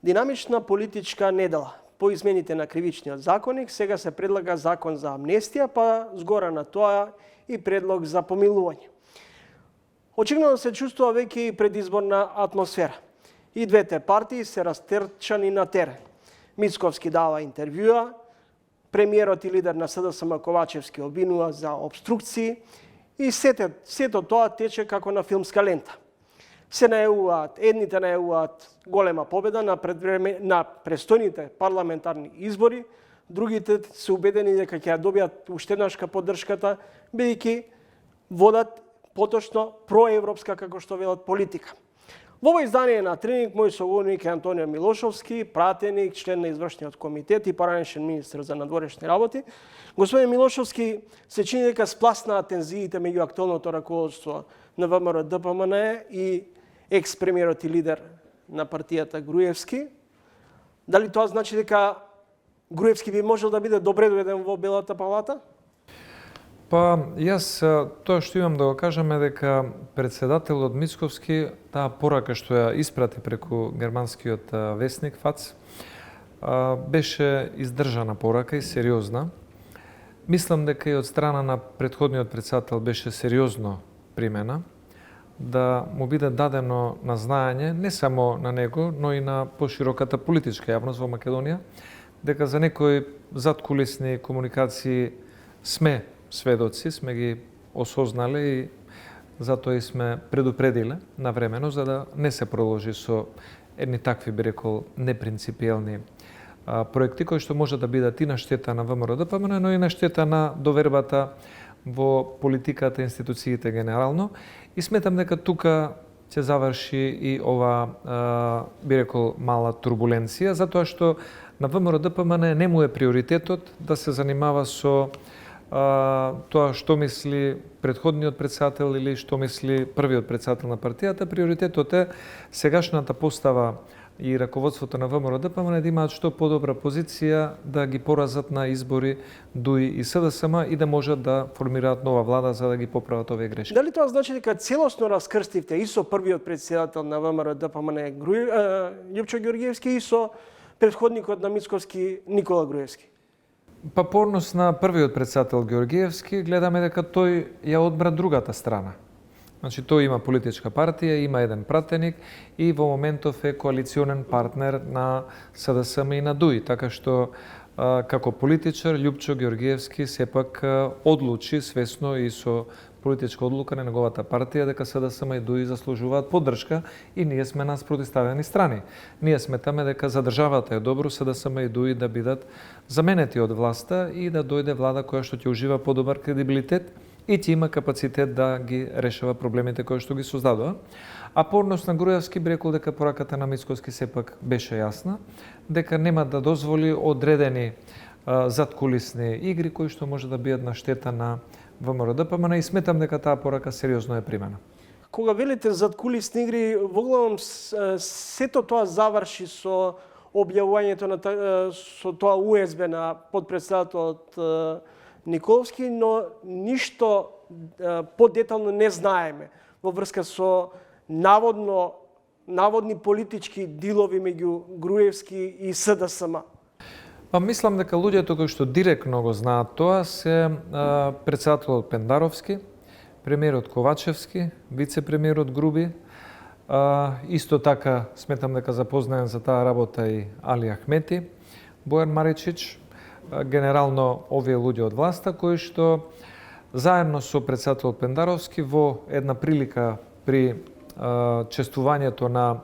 Динамична политичка недела. По измените на кривичниот законник, сега се предлага закон за амнестија, па згора на тоа и предлог за помилување. Очигледно се чувствува веќе и предизборна атмосфера. И двете партии се растерчани на терен. Мицковски дава интервјуа, премиерот и лидер на СДСМ Ковачевски обвинува за обструкции и сето тоа тече како на филмска лента. Едните најавуваат голема победа на престојните парламентарни избори, другите се убедени дека ќе ја добијат уште еднашка поддршката, бидејќи водат поточно проевропска, како што велат, политика. Во ово издание на Треник, мој соговорник е Антонио Милошовски, пратеник, член на извршниот комитет и поранешен министер за надворешни работи. Господин Милошовски, се чини дека спласнаа тензиите меѓу актуелното раководство на ВМРО ДПМН и екс-премиерот и лидер на партијата Груевски. Дали тоа значи дека Груевски би можел да биде добре доведен во Белата палата? Па, јас тоа што имам да го кажам е дека председателот Мицковски, таа порака што ја испрати преку германскиот весник ФАЦ, беше издржана порака и сериозна. Мислам дека и од страна на претходниот председател беше сериозно примена, да му биде дадено на знаење, не само на него, но и на пошироката политичка јавност во Македонија, дека за некои задкулисни комуникации сме сведоци, сме ги осознале и затоа и сме предупредиле навремено, за да не се продолжи со едни такви, би рекол, непринципиелни проекти, кои што може да бидат и на штета на ВМРО ДПМН, но и на штета на довербата во политиката и институциите генерално. И сметам дека тука ќе заврши и ова, би рекол, мала турбуленција, затоа што на ВМРО ДПМН не му е приоритетот да се занимава со тоа што мисли претходниот председател или што мисли првиот председател на партијата. Приоритетот е сегашната постава и раководството на ВМРО ДПМН да имаат што подобра позиција да ги поразат на избори ДУИ и СДСМ и да можат да формираат нова влада за да ги поправат овие грешки. Дали тоа значи дека целосно раскрстивте и со првиот председател на ВМРО ДПМН Љупчо Ѓорѓиевски и со претходникот на Мицковски Никола Груевски? Па по однос на првиот председател Ѓорѓиевски, гледаме дека тој ја одбра другата страна. Значи, тој има политичка партија, има еден пратеник и во моментов е коалиционен партнер на СДСМ и на ДУИ, така што како политичар Љупчо Ѓорѓиевски сепак одлучи свесно и со политичка одлука на неговата партија дека СДСМ и ДУИ заслужуваат поддршка и ние сме на спротивставени страни. Ние сметаме дека за државата е добро СДСМ и ДУИ да бидат заменети од власта и да дојде влада која што ќе ужива подобар кредибилитет и ќе има капацитет да ги решава проблемите кои што ги создадува. А по однос на Груевски би рекол дека пораката на Мицковски сепак беше јасна, дека нема да дозволи одредени задкулисни игри кои што може да бидат на штета на ВМРО ДПМН и сметам дека таа порака сериозно е примена. Кога велите задкулисни игри, воглавом сето тоа заврши со објавувањето на со тоа УСБ на подпредседателот Николовски, но ништо подетално не знаеме во врска со наводни политички дилови меѓу Груевски и СДСМ. Па мислам дека луѓето кои што директно го знаат тоа се председателот Пендаровски, премиерот Ковачевски, вице-премиерот Груби, исто така сметам дека запознаен за таа работа и Али Ахмети, Бојан Маричич, генерално овие луѓе од власта кои што заедно со председателот Пендаровски во една прилика при чествувањето на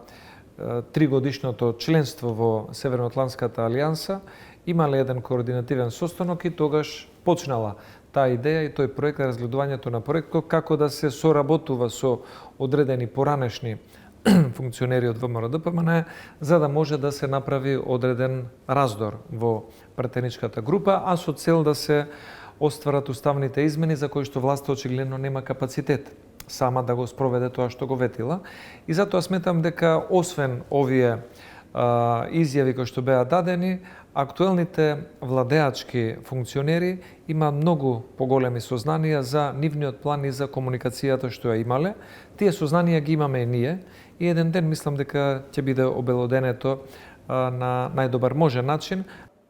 3-годишното членство во Северноатлантската алијанса имале еден координативен состанок и тогаш почнала таа идеја и тој проект, разгледувањето на проектот како да се соработува со одредени поранешни функционери од ВМРО ДПМН за да може да се направи одреден раздор во пратеничката група, а со цел да се остварат уставните измени за кои што власта очигледно нема капацитет сама да го спроведе тоа што го ветила. И затоа сметам дека освен овие изјави кои што беа дадени, актуелните владеачки функционери има многу поголеми сознанија за нивниот план и за комуникацијата што ја имале. Тие сознанија ги имаме и ние и еден ден мислам дека ќе биде обелоденето на најдобар можен начин.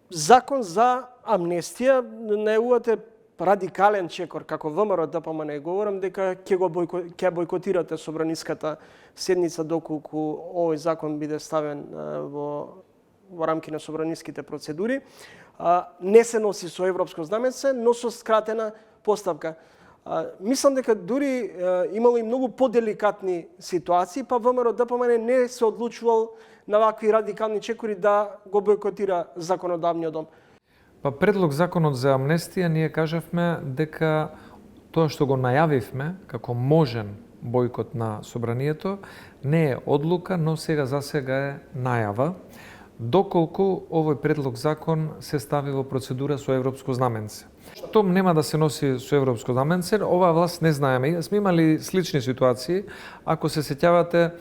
Закон за амнестија најавувате радикален чекор, како ВМРО ДПМН говорам дека ќе бойкотирате собраниската седница доколку овој закон биде ставен во рамки на собраниските процедури. Не се носи со европско знаменце, но со скратена поставка. Мислам дека дури имало и многу поделикатни ситуации, па ВМРО ДПМН не се одлучувал на вакви радикални чекори да го бойкотира законодавниот дом. Па предлог законот за амнестија ние кажавме дека тоа што го најавивме како можен бојкот на собранието не е одлука, но сега за сега е најава, доколку овој предлог закон се стави во процедура со европско знаменце. Штом нема да се носи со европско знаменце, оваа власт не знаеме. Сме имали слични ситуации. Ако се сеќавате,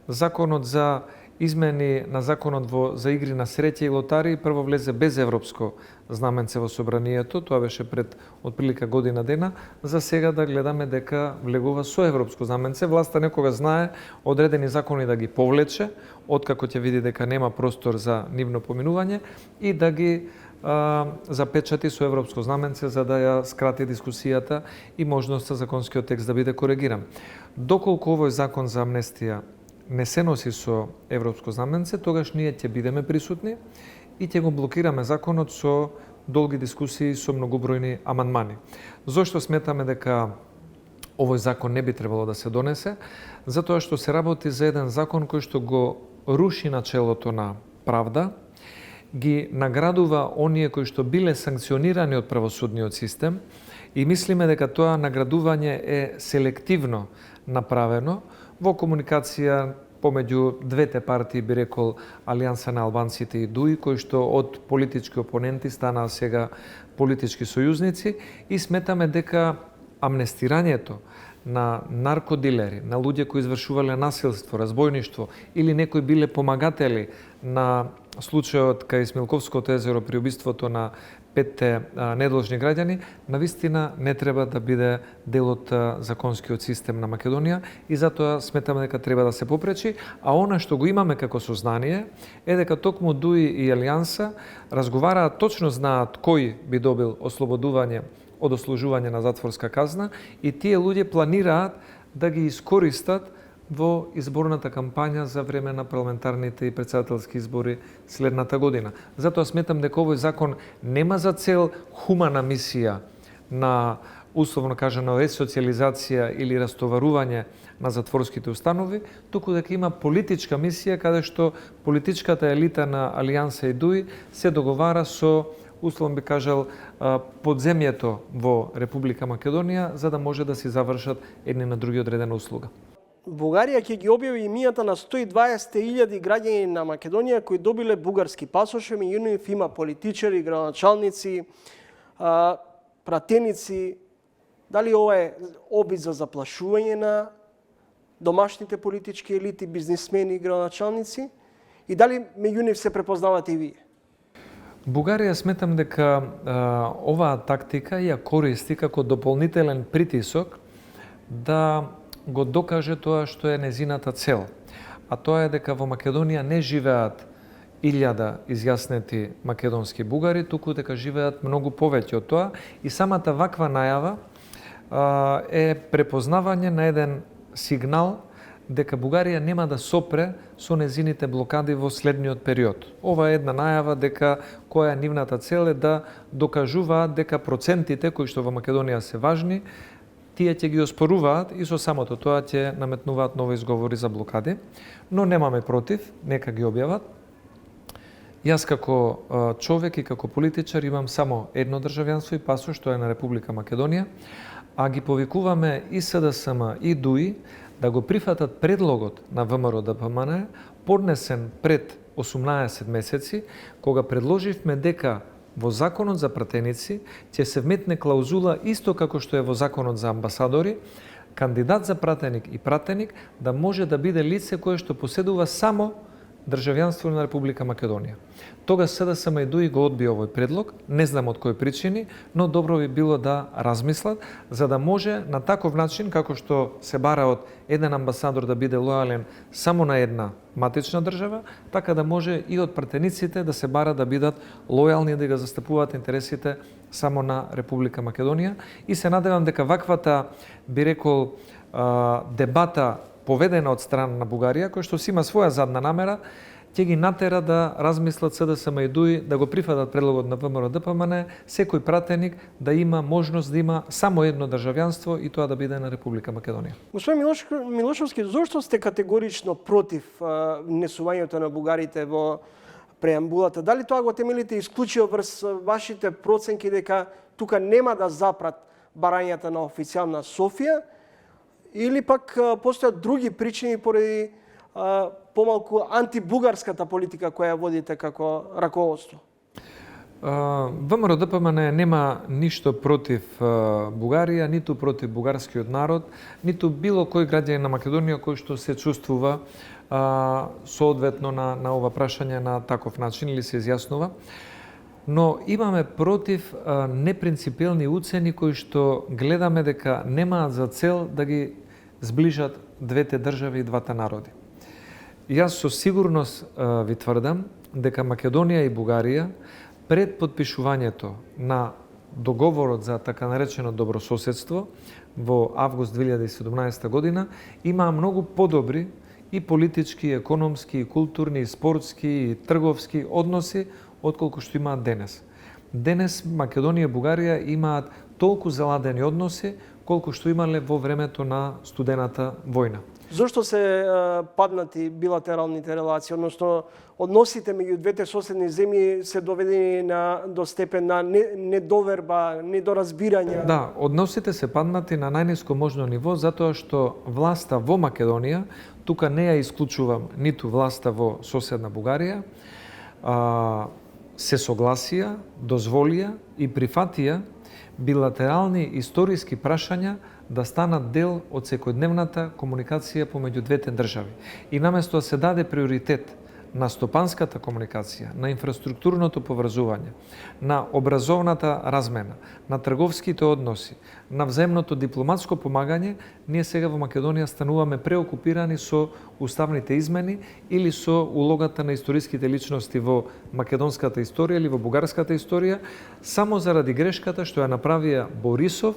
законот за измени на законот за игри на среќа и лотари прво влезе без европско знаменце во собранието, тоа беше пред отприлика година дена, за сега да гледаме дека влегува со европско знаменце. Власта некога знае одредени закони да ги повлече, откако ќе види дека нема простор за нивно поминување и да ги запечати со европско знаменце за да ја скрати дискусијата и можноста законскиот текст да биде коригиран. Доколку овој закон за амнестија не се носи со европско знаменце, тогаш ние ќе бидеме присутни и ќе го блокираме законот со долги дискусии со многобројни амандмани. Зошто сметаме дека овој закон не би требало да се донесе? Затоа што се работи за еден закон кој што го руши начелото на правда, ги наградува оние кои што биле санкционирани од правосудниот систем и мислиме дека тоа наградување е селективно направено во комуникација помеѓу двете партии, би рекол Алијанса на албанците и ДУИ, кои што од политички опоненти станаа сега политички сојузници и сметаме дека амнестирањето на наркодилери, на луѓе кои извршувале насилство, разбойништво или некои биле помагатели на случајот кај Смилковското езеро при убиството на 5 недолжни граѓани, навистина не треба да биде дел од законскиот систем на Македонија и затоа сметаме дека треба да се попречи, а она што го имаме како сознание е дека токму ДУИ и Алијанса разговараат, точно знаат кој би добил ослободување од ослужување на затворска казна и тие луѓе планираат да ги искористат во изборната кампања за време на парламентарните и претседателски избори следната година. Затоа сметам дека овој закон нема за цел хумана мисија на условно кажано ресоциализација или растоварување на затворските установи, туку дека има политичка мисија каде што политичката елита на Алијанса и ДУИ се договара со условно би кажал подземјето во Република Македонија за да може да си завршат едни на други одредена услуга. Бугарија ќе ги објави имињата на 120.000 граѓани на Македонија кои добиле бугарски пасоши, меѓу нив има политичари, градоначалници, пратеници. Дали ова е обид за заплашување на домашните политички елити, бизнисмени и градоначалници? И дали меѓу нив се препознавате и вие? Бугарија сметам дека оваа тактика ја користи како дополнителен притисок да го докаже тоа што е незината цел. А тоа е дека во Македонија не живеат 1000 изјаснети македонски бугари, туку дека живеат многу повеќе од тоа и самата ваква најава е препознавање на еден сигнал дека Бугарија нема да сопре со незините блокади во следниот период. Ова е една најава дека која е нивната цел е да докажуваат дека процентите кои што во Македонија се важни, тие ќе ги оспоруваат и со самото тоа ќе наметнуваат нови изговори за блокади, но немаме против, нека ги објават. Јас како човек и како политичар имам само едно државјанство и пасош, што е на Република Македонија, а ги повикуваме и СДСМ и ДУИ да го прифатат предлогот на ВМРО ДПМН, поднесен пред 18 месеци, кога предложивме дека во законот за пратеници ќе се вметне клаузула исто како што е во законот за амбасадори, кандидат за пратеник и пратеник да може да биде лице кое што поседува само државјанство на Република Македонија. Тогаш СДСМ го одби овој предлог, не знам од кои причини, но добро би било да размислат, за да може на таков начин, како што се бара од еден амбасадор да биде лојален само на една матична држава, така да може и од пратениците да се бара да бидат лојални, да ги застапуваат интересите само на Република Македонија. И се надевам дека ваквата, би рекол, дебата поведена од страна на Бугарија, која што си има своја задна намера, ќе ги натера да размислат СДСМ и ДУИ да го прифатат предлогот на ВМРО ДПМН, секој пратеник да има можност да има само едно државјанство и тоа да биде на Република Македонија. Господин Милошовски, зошто сте категорично против внесувањето на бугарите во преамбулата? Дали тоа го темелите исклучио врз вашите проценки дека тука нема да запрат барањата на официјална Софија, или пак постојат други причини поради помалку антибугарската политика која водите како раководство? ВМРО ДПМН нема ништо против Бугарија, ниту против бугарскиот народ, ниту било кој граѓанин на Македонија кој што се чувствува соодветно на ова прашање на таков начин или се изјаснува. Но имаме против непринципелни уцени кои што гледаме дека немаат за цел да ги зближат двете држави и двата народи. Јас со сигурност ви тврдам дека Македонија и Бугарија пред подпишувањето на договорот за така наречено добрососедство во август 2017 година имаа многу подобри и политички, и економски, и културни, и спортски, и трговски односи отколку што имаат денес. Денес Македонија и Бугарија имаат толку заладени односи колку што имале во времето на студената војна. Зошто се паднати билатералните релации, односно односите меѓу двете соседни земји се доведени до степен на недоверба, недоразбирање? Да, односите се паднати на најниско можно ниво затоа што власта во Македонија, тука не ја исклучувам ниту власта во соседна Бугарија, се согласија, дозволија и прифатија билатерални историски прашања да станат дел од секојдневната комуникација помеѓу двете држави. И наместо да се даде приоритет на стопанската комуникација, на инфраструктурното поврзување, на образовната размена, на трговските односи, на взаимното дипломатско помагање, ние сега во Македонија стануваме преокупирани со уставните измени или со улогата на историските личности во македонската историја или во бугарската историја, само заради грешката што ја направија Борисов,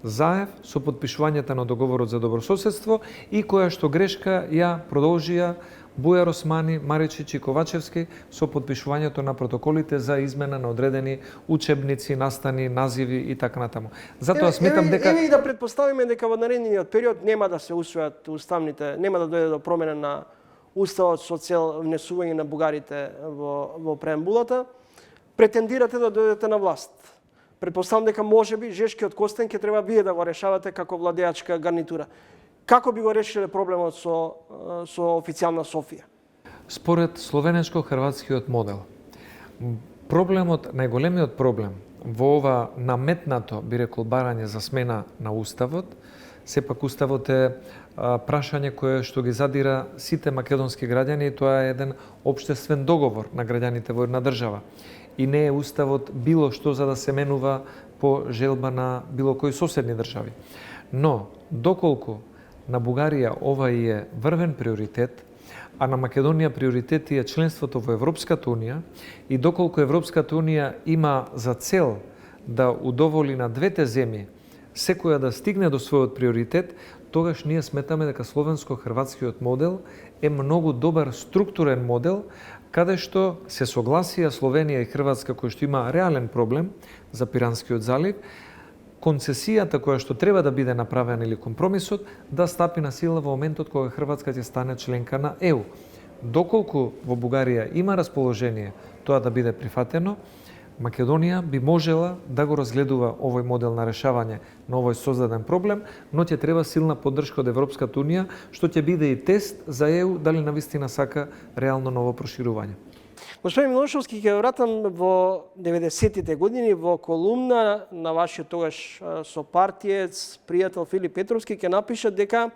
Заев со подпишувањето на договорот за добрососедство и која што грешка ја продолжија Бујар Османи, Маричич и Ковачевски со подпишувањето на протоколите за измена на одредени учебници, настани, називи и така натаму. Затоа сметам дека Еве и да претпоставиме дека во наредниот период нема да се усвојат уставните, нема да дојде до промена на уставот со цел внесување на бугарите во преамбулата, претендирате да дојдете на власт. Претпоставам дека можеби Жешкиот Костен ќе треба вие да го решавате како владеачка гарнитура. Како би го решиле проблемот со официјална Софија? Според словенечко-хрватскиот модел, проблемот, најголемиот проблем во ова наметнато, би рекол, барање за смена на уставот, сепак уставот е прашање кое што ги задира сите македонски граѓани и тоа е еден општествен договор на граѓаните во една држава. И не е уставот било што за да се менува по желба на било кои соседни држави. Но, доколку на Бугарија ова е врвен приоритет, а на Македонија приоритет е членството во Европската Унија, и доколку Европската Унија има за цел да удоволи на двете земји секоја да стигне до својот приоритет, тогаш ние сметаме дека словенско-хрватскиот модел е многу добар структурен модел, каде што се согласија Словенија и Хрватска кој што има реален проблем за Пиранскиот залив, концесијата која што треба да биде направена или компромисот да стапи на сила во моментот кога Хрватска ќе стане членка на ЕУ. Доколку во Бугарија има расположение тоа да биде прифатено, Македонија би можела да го разгледува овој модел на решавање на овој создаден проблем, но ќе треба силна поддршка од Европската Унија, што ќе биде и тест за ЕУ дали навистина сака реално ново проширување. Господин Милошовски, ќе вратам во 90-тите години во колумна на вашиот тогаш сопартиец, пријател Филип Петровски, ќе напише дека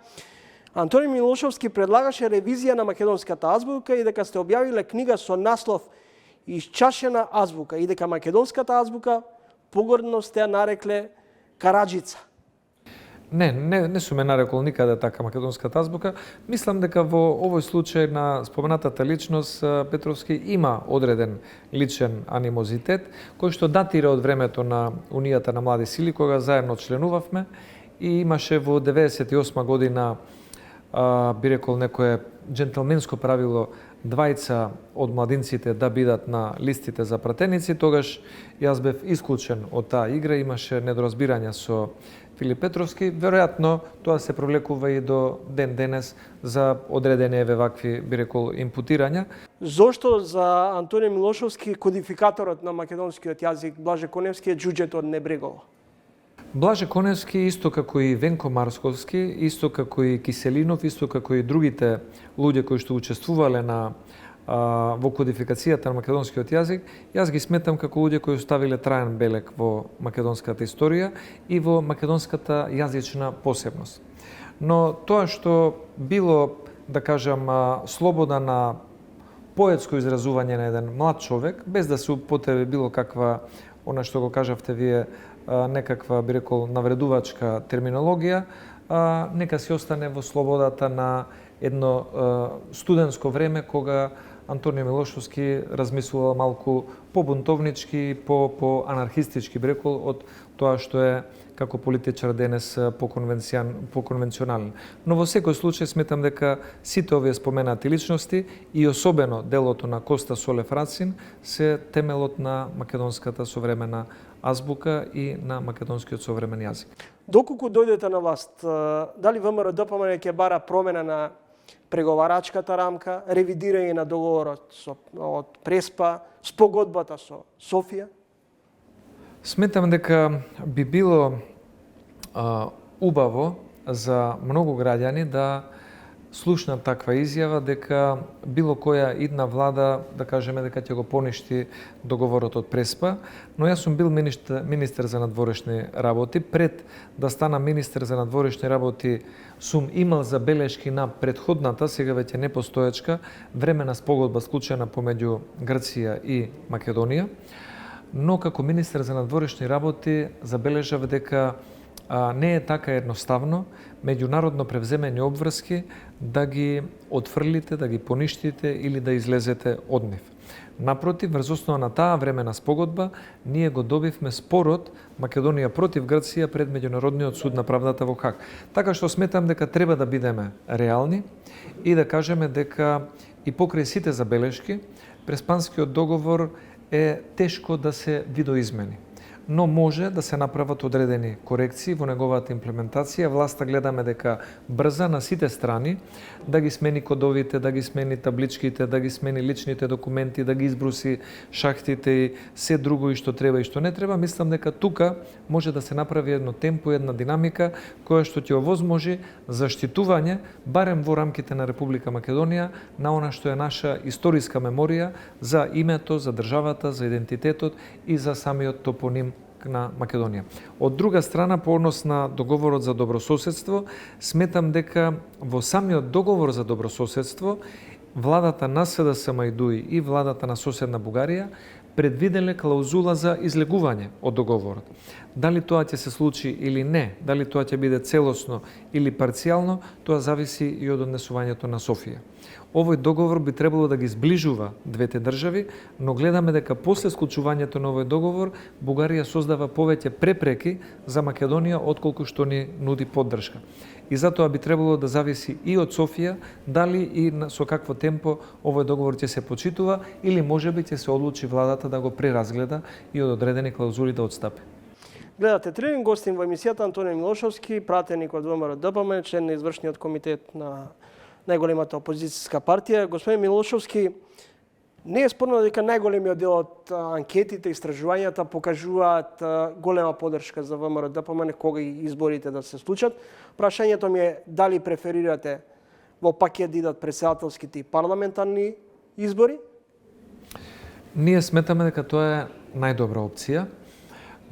Антони Милошовски предлагаше ревизија на македонската азбука и дека сте објавиле книга со наслов Исчашена азбука и дека македонската азбука погордно сте ја нарекле Караджица. Не сум ме нарекол никаде така македонската азбука. Мислам дека во овој случај на споменатата личност Петровски има одреден личен анимозитет, кој што датира од времето на Унијата на млади сили, кога заедно членувавме и имаше во 98 година би рекол некое джентлменско правило двајца од младинците да бидат на листите за пратеници. Тогаш јас бев исклучен од таа игра, имаше недоразбирање со Филип Петровски. Веројатно тоа се провлекува и до ден денес за одредени еве вакви би рекол импутирања. Зошто за Антони Милошовски кодификаторот на македонскиот јазик Блаже Коневски е џуџето од Небреголо? Блаже Коневски, исто како и Венко Марсковски, исто како и Киселинов, исто како и другите луѓе кои што учествувале во кодификацијата на македонскиот јазик, јас ги сметам како луѓе кои оставиле траен белег во македонската историја и во македонската јазична посебност. Но тоа што било, да кажам, слобода на поетско изразување на еден млад човек, без да се употреби било каква, она што го кажавте вие, некаква, би рекол, навредувачка терминологија, нека си остане во слободата на едно студентско време, кога Антони Милошовски размислувал малку побунтовнички, по-анархистички, би рекол, од тоа што е како политичар денес поконвенционален. Но во секој случај сметам дека сите овие споменати личности и особено делото на Коста Солев Рацин се темелот на македонската современа азбука и на македонскиот современ јазик. Доколку дојдете на власт, дали ВМРО-ДПМН ќе бара промена на преговарачката рамка, ревидирање на договорот од Преспа, спогодбата со Софија? Сметам дека би било убаво за многу граѓани да слушнат таква изјава дека било која идна влада, да кажеме дека ќе го поништи договорот од Преспа, но јас сум бил министер за надворешни работи. Пред да стана министер за надворешни работи сум имал забелешки на претходната, сега веќе непостоечка, времена спогодба склучена помеѓу Грција и Македонија. Но како министер за надворешни работи забележав дека не е така едноставно меѓународно превземени обврски да ги отфрлите, да ги поништите или да излезете од нив. Напротив, врз основа на таа времена спогодба, ние го добивме спорот Македонија против Грција пред Меѓународниот суд на правдата во Хаг. Така што сметам дека треба да бидеме реални и да кажеме дека и покрај сите забелешки, Преспанскиот договор е тешко да се видоизмени. Но може да се направат одредени корекции во неговата имплементација. Власта гледаме дека брза на сите страни да ги смени кодовите, да ги смени табличките, да ги смени личните документи, да ги избруси шахтите и се друго и што треба и што не треба. Мислам дека тука може да се направи едно темпо, една динамика која што ќе овозможи заштитување барем во рамките на Република Македонија на она што е наша историска меморија за името, за државата, за идентитетот и за самиот топоним на Македонија. Од друга страна, по однос на договорот за добрососедство, сметам дека во самиот договор за добрососедство владата на СДСМ и владата на соседна Бугарија предвиделе клаузула за излегување од договорот. Дали тоа ќе се случи или не, дали тоа ќе биде целосно или парцијално, тоа зависи и од однесувањето на Софија. Овој договор би требало да ги зближува двете држави, но гледаме дека после склучувањето на овој договор Бугарија создава повеќе препреки за Македонија отколку што ни нуди поддршка. И затоа би требало да зависи и од Софија дали и со какво темпо овој договор ќе се почитува или можеби ќе се одлучи владата да го преразгледа и од одредени клаузули да отстапи. Гледате Трибун, гостин во емисијата Антони Милошовски, пратеник од ВМРО-ДПМН, член на извршниот комитет на најголемата опозицијска партија. Господин Милошовски, не е спорно дека најголемиот дел од анкетите и истражувањата покажуваат голема поддршка за ВМРО-ДПМН кога и изборите да се случат. Прашањето ми е дали преферирате во пакет да идат претседателските и парламентарни избори? Ние сметаме дека тоа е најдобра опција.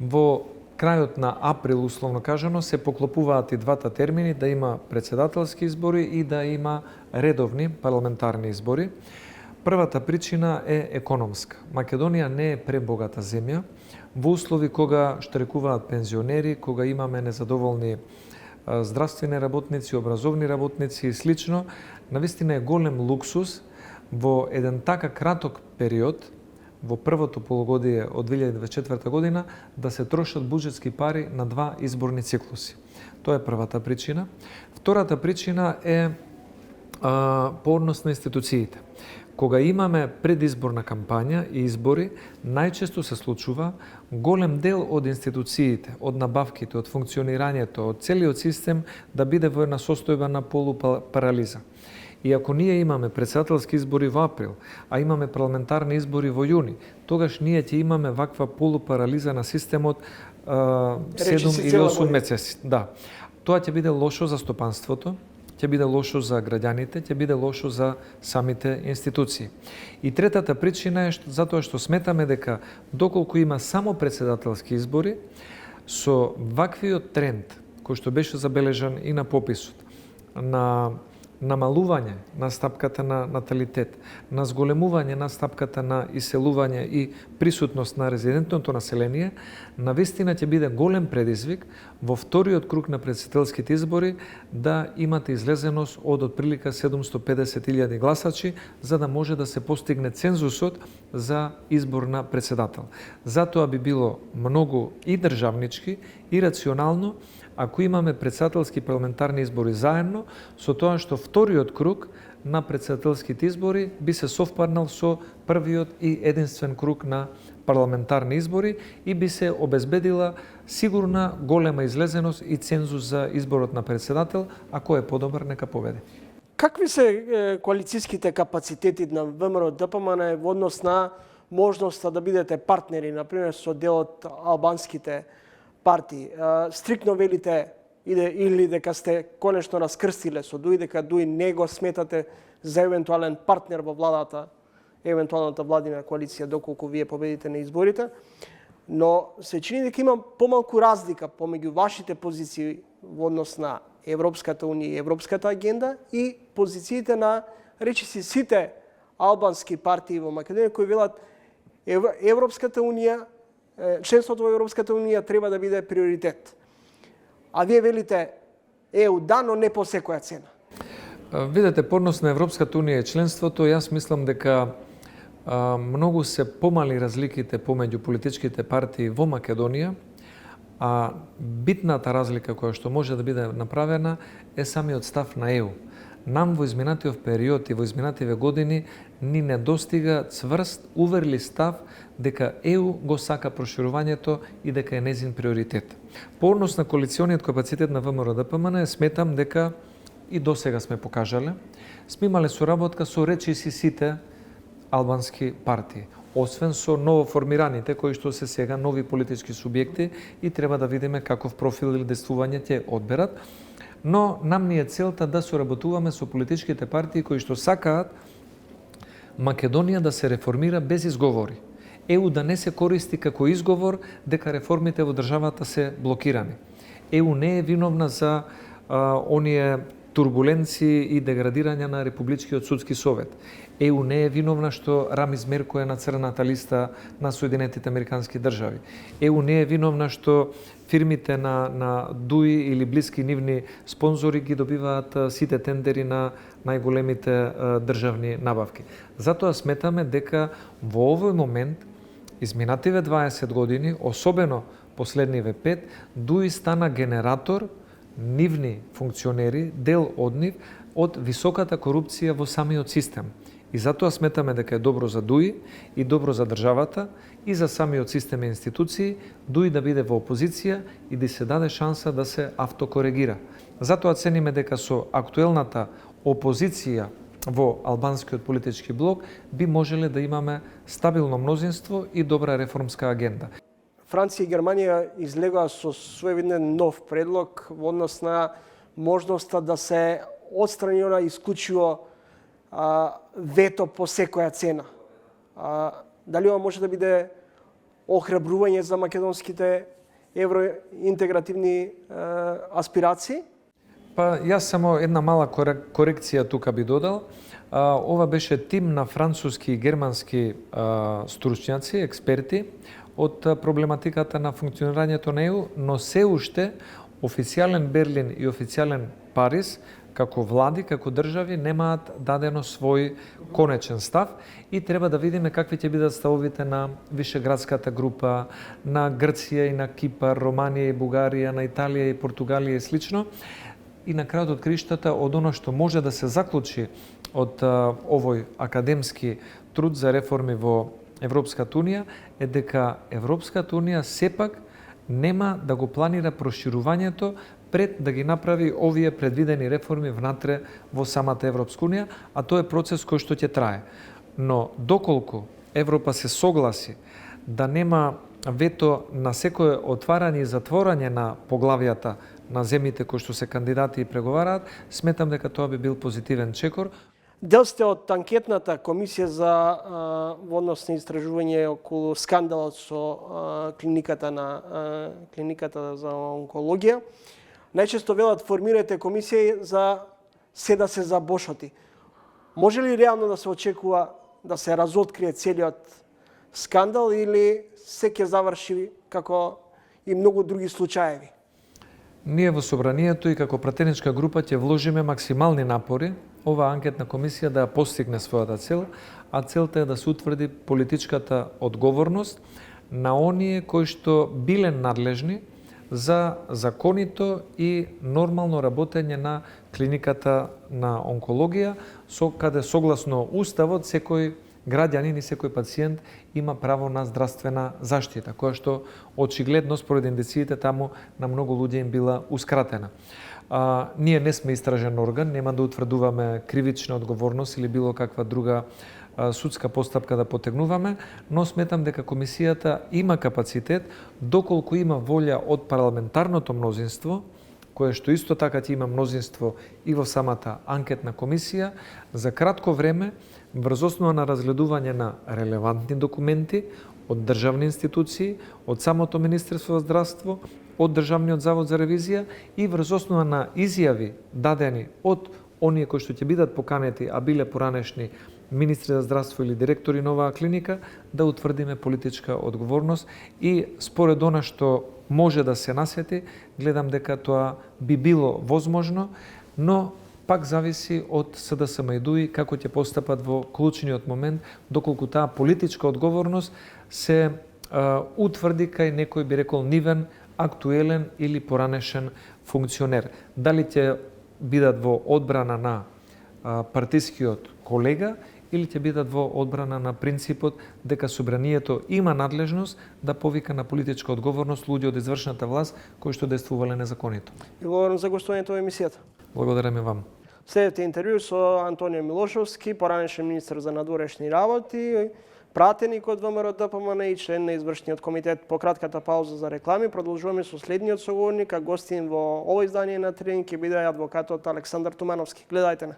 Во крајот на април, условно кажано, се поклопуваат и двата термини, да има председателски избори и да има редовни парламентарни избори. Првата причина е економска. Македонија не е пребогата земја, во услови кога штрекуваат пензионери, кога имаме незадоволни здравствени работници, образовни работници и слично, навистина е голем луксус во еден така краток период, во првото полугодие од 2024 година, да се трошат буџетски пари на два изборни циклуси. Тоа е првата причина. Втората причина е по однос на институциите. Кога имаме предизборна кампања и избори, најчесто се случува голем дел од институциите, од набавките, од функционирањето, од целиот систем да биде во една состојба на полупарализа. И ако ние имаме председателски избори во април, а имаме парламентарни избори во јуни, тогаш ние ќе имаме ваква полупарализа на системот 7 или 8 месеци. Да. Тоа ќе биде лошо за стопанството, ќе биде лошо за граѓаните, ќе биде лошо за самите институции. И третата причина е затоа што сметаме дека доколку има само председателски избори, со ваквиот тренд кој што беше забележан и на пописот, на намалување на стапката на наталитет, на зголемување на стапката на иселување и присутност на резидентното население, навистина ќе биде голем предизвик во вториот круг на председателските избори да имате излезеност од отприлика 750.000 гласачи, за да може да се постигне цензусот за избор на председател. Затоа би било многу и државнички и рационално ако имаме председателски парламентарни избори заедно, со тоа што вториот круг на председателските избори би се совпаднал со првиот и единствен круг на парламентарни избори и би се обезбедила сигурна голема излезеност и цензус за изборот на председател, ако е подобар, нека победи. Какви се коалицијските капацитети на ВМРО-ДПМН во однос на можноста да бидете партнери, например, со дел од албанските партии? Стрикно велите или дека сте конечно раскрстиле со Дуј, дека Дуј не го сметате за евентуален партнер во владата, евентуалната владина коалиција доколку вие победите на изборите, но се чини дека има помалку разлика помеѓу вашите позиции во однос на Европската унија и Европската агенда и позициите на речиси сите албански партии во Македонија кои велат Европската унија, членството во Европската унија треба да биде приоритет. А вие велите ЕУ да, но не по секоја цена. Видете, по однос на Европската унија и членството, јас мислам дека многу се помали разликите помеѓу политичките партии во Македонија, а битната разлика која што може да биде направена е самиот став на ЕУ. Нам во изминатиот период и во изминативе години ни недостига цврст, уверли став дека ЕУ го сака проширувањето и дека е незин приоритет. По однос на коалициониот капацитет на ВМРО-ДПМН, сметам дека и досега сме покажале, сме имале соработка со речиси сите албански партии, освен со новоформираните кои што се сега нови политички субјекти и треба да видиме каков профил или действување ќе одберат. Но нам ни е целта да соработуваме со политичките партии кои што сакаат Македонија да се реформира без изговори. ЕУ да не се користи како изговор дека реформите во државата се блокирани. ЕУ не е виновна за оние турбуленции и деградирање на Републичкиот судски совет. ЕУ не е виновна што Рамиз Мерко е на црната листа на Соединетите Американски држави. ЕУ не е виновна што фирмите на Дуи или блиски нивни спонзори ги добиваат сите тендери на најголемите државни набавки. Затоа сметаме дека во овој момент, изминативе 20 години, особено последниве 5, Дуи стана генератор нивни функционери, дел од нив, од високата корупција во самиот систем. И затоа сметаме дека е добро за Дуи и добро за државата и за самиот систем и институции Дуи да биде во опозиција и да се даде шанса да се автокоригира. Затоа цениме дека со актуелната опозиција во албанскиот политички блок би можеле да имаме стабилно мнозинство и добра реформска агенда. Франција и Германија излегоа со своевиден нов предлог во однос на можноста да се отстрани она исклучиво вето по секоја цена. Дали ова може да биде охрабрување за македонските евроинтегративни аспирации? Па јас само една мала корекција тука би додал. Ова беше тим на француски и германски стручњаци, експерти од проблематиката на функционирањето на ЕУ, но се уште официјален Берлин и официјален Париз како влади, како држави немаат дадено свој конечен став и треба да видиме какви ќе бидат ставовите на Вишеградската група, на Грција и на Кипар, Романија и Бугарија, на Италија и Португалија и слично. И на крајот од криштата, од оно што може да се заклучи од овој академски труд за реформи во Европската Унија е дека Европската Унија сепак нема да го планира проширувањето пред да ги направи овие предвидени реформи внатре во самата Европска Унија, а тоа е процес кој што ќе трае. Но доколку Европа се согласи да нема вето на секое отварање и затворање на поглавијата на земјите кои што се кандидати и преговараат, сметам дека тоа би бил позитивен чекор. Дел сте од анкетната комисија за во однос на истражување околу скандалот со клиниката за онкологија. Најчесто велат формирате комисија за се да се забошоти. Може ли реално да се очекува да се разоткрие целиот скандал или се ќе заврши како и многу други случаеви? Ние во Собранието и како пратеничка група ќе вложиме максимални напори оваа анкетна комисија да ја постигне својата цел, а целта е да се утврди политичката одговорност на оние кои што биле надлежни за законито и нормално работење на клиниката на онкологија, каде согласно Уставот секој граѓанин и секој пациент има право на здравствена заштита, која што очигледно според индициите таму на многу луѓе им била ускратена. Ние не сме истражен орган, нема да утврдуваме кривична одговорност или било каква друга судска постапка да потегнуваме, но сметам дека комисијата има капацитет, доколку има волја од парламентарното мнозинство, кое што исто така ќе има мнозинство и во самата анкетна комисија, за кратко време, врз основа на разгледување на релевантни документи од државни институции, од самото Министерство за здравство, од Државниот завод за ревизија и врз основа на изјави дадени од оние кои што ќе бидат поканети, а биле поранешни министри за здравство или директори на оваа клиника, да утврдиме политичка одговорност и според она што може да се насети, гледам дека тоа би било возможно, но пак зависи од СДСМ-ИДУИ како ќе постапат во клучниот момент, доколку таа политичка одговорност се утврди кај некој би рекол нивен, актуелен или поранешен функционер. Дали ќе бидат во одбрана на партискиот колега или ќе бидат во одбрана на принципот дека Собранието има надлежност да повика на политичка одговорност луѓе од извршната власт кои што действувале незаконито. Благодарам за гостувањето во емисијата. Благодарам и вам. Следете интервју со Антонио Милошовски, поранешен министер за надворешни работи, пратеник од ВМРО ДПМН и член на извршниот комитет. По кратката пауза за реклами продолжуваме со следниот соговорник, а гостин во ово издание на Тренинг ќе биде адвокатот Александар Тумановски. Гледајте на.